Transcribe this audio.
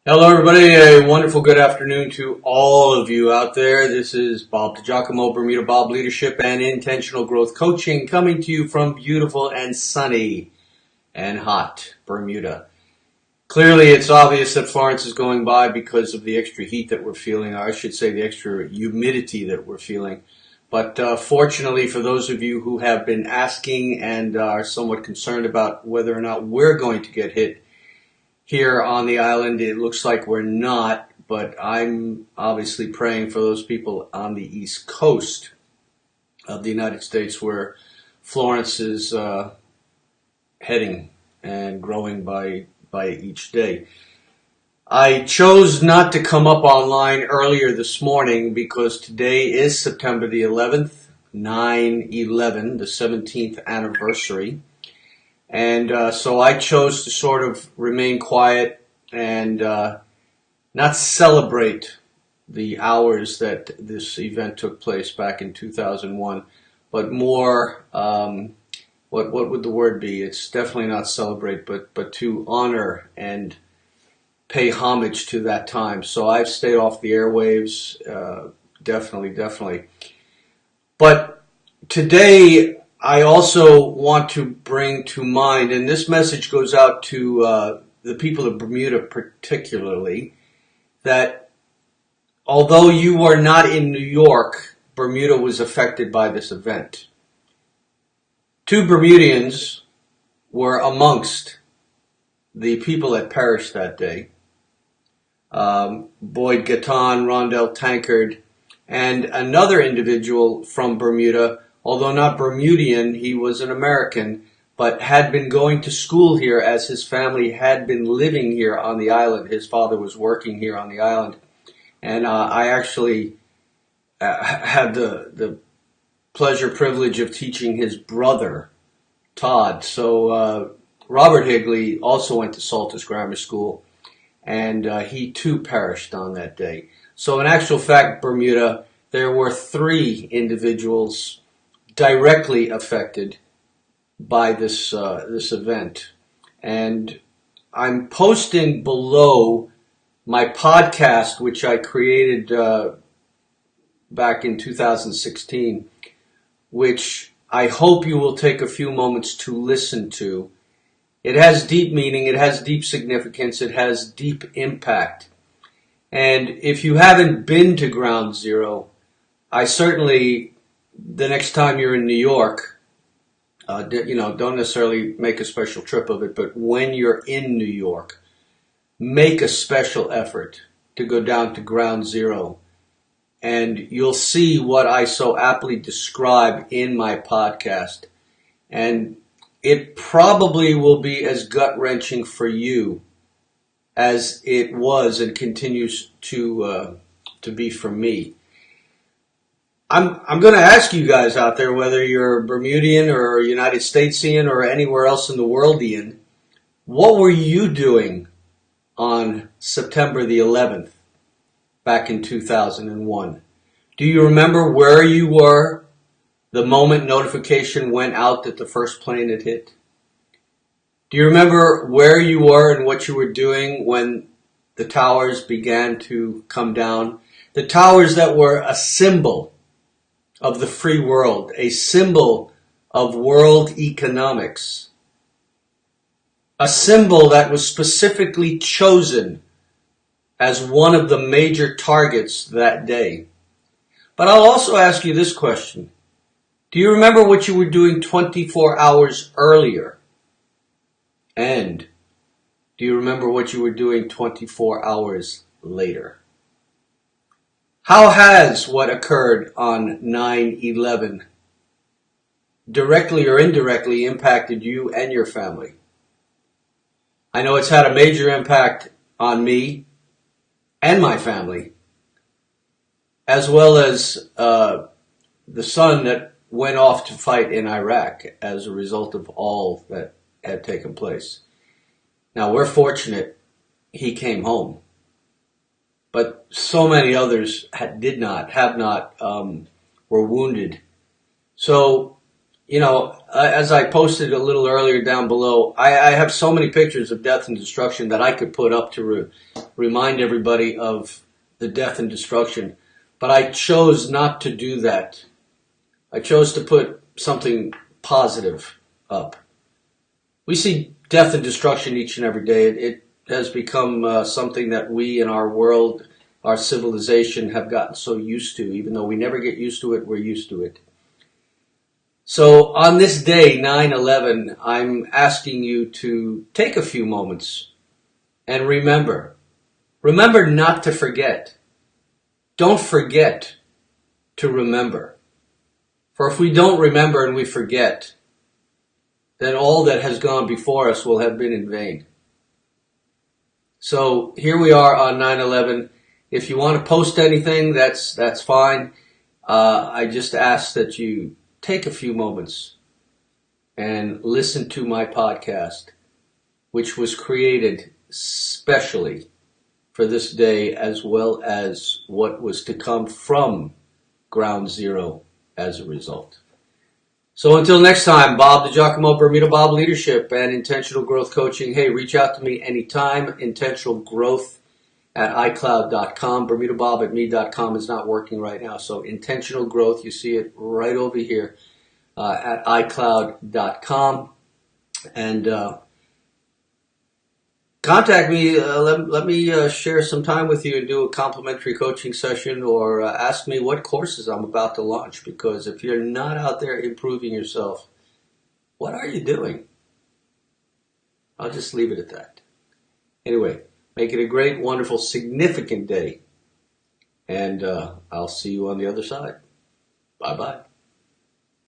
Hello, everybody. A wonderful good afternoon to all of you out there. This is Bob DiGiacomo, Bermuda Bob Leadership and Intentional Growth Coaching, coming to you from beautiful and sunny and hot Bermuda. Clearly, it's obvious that Florence is going by because of the extra heat that we're feeling, or I should say the extra humidity that we're feeling. But fortunately, for those of you who have been asking and are somewhat concerned about whether or not we're going to get hit here on the island, it looks like we're not, but I'm obviously praying for those people on the East Coast of the United States where Florence is heading and growing by each day. I chose not to come up online earlier this morning because today is September the 11th, 9/11, the 17th anniversary. And so I chose to sort of remain quiet and not celebrate the hours that this event took place back in 2001, but more, what would the word be? It's definitely not celebrate, but to honor and pay homage to that time. So I've stayed off the airwaves, definitely. But today, I also want to bring to mind, and this message goes out to the people of Bermuda particularly, that although you were not in New York, Bermuda was affected by this event. Two Bermudians were amongst the people that perished that day. Boyd Gatton, Rondell Tankard, and another individual from Bermuda. Although not Bermudian, he was an American, but had been going to school here as his family had been living here on the island. His father was working here on the island. And I actually had the pleasure, privilege of teaching his brother, Todd. So Robert Higley also went to Saltus Grammar School, and he too perished on that day. So in actual fact, Bermuda, there were three individuals directly affected by this event. And I'm posting below my podcast, which I created back in 2016, which I hope you will take a few moments to listen to. It has deep meaning, it has deep significance, it has deep impact. And if you haven't been to Ground Zero, I certainly, the next time you're in New York, don't necessarily make a special trip of it, but when you're in New York, make a special effort to go down to Ground Zero, and you'll see what I so aptly describe in my podcast. And it probably will be as gut-wrenching for you as it was and continues to be for me. I'm going to ask you guys out there, whether you're Bermudian or United Statesian or anywhere else in the worldian, what were you doing on September the 11th back in 2001? Do you remember where you were the moment notification went out that the first plane had hit? Do you remember where you were and what you were doing when the towers began to come down? The towers that were a symbol of the free world, a symbol of world economics, a symbol that was specifically chosen as one of the major targets that day. But I'll also ask you this question. Do you remember what you were doing 24 hours earlier? And do you remember what you were doing 24 hours later? How has what occurred on 9/11 directly or indirectly impacted you and your family? I know it's had a major impact on me and my family, as well as the son that went off to fight in Iraq as a result of all that had taken place. Now, we're fortunate he came home. But so many others have not, were wounded. So, as I posted a little earlier down below, I have so many pictures of death and destruction that I could put up to remind everybody of the death and destruction. But I chose not to do that. I chose to put something positive up. We see death and destruction each and every day. It has become something that we in our world, our civilization, have gotten so used to. Even though we never get used to it, we're used to it. So on this day, 9/11, I'm asking you to take a few moments and remember. Remember not to forget. Don't forget to remember. For if we don't remember and we forget, then all that has gone before us will have been in vain. So here we are on 9/11. If you want to post anything, that's fine. I just ask that you take a few moments and listen to my podcast, which was created specially for this day, as well as what was to come from Ground Zero as a result. So until next time, Bob DiGiacomo, Bermuda Bob Leadership and Intentional Growth Coaching. Hey, reach out to me anytime. Intentional Growth at iCloud.com. BermudaBob@me.com is not working right now. So Intentional Growth, you see it right over here at iCloud.com. And contact me. Let me share some time with you and do a complimentary coaching session, or ask me what courses I'm about to launch. Because if you're not out there improving yourself, what are you doing? I'll just leave it at that. Anyway, make it a great, wonderful, significant day. And I'll see you on the other side. Bye-bye.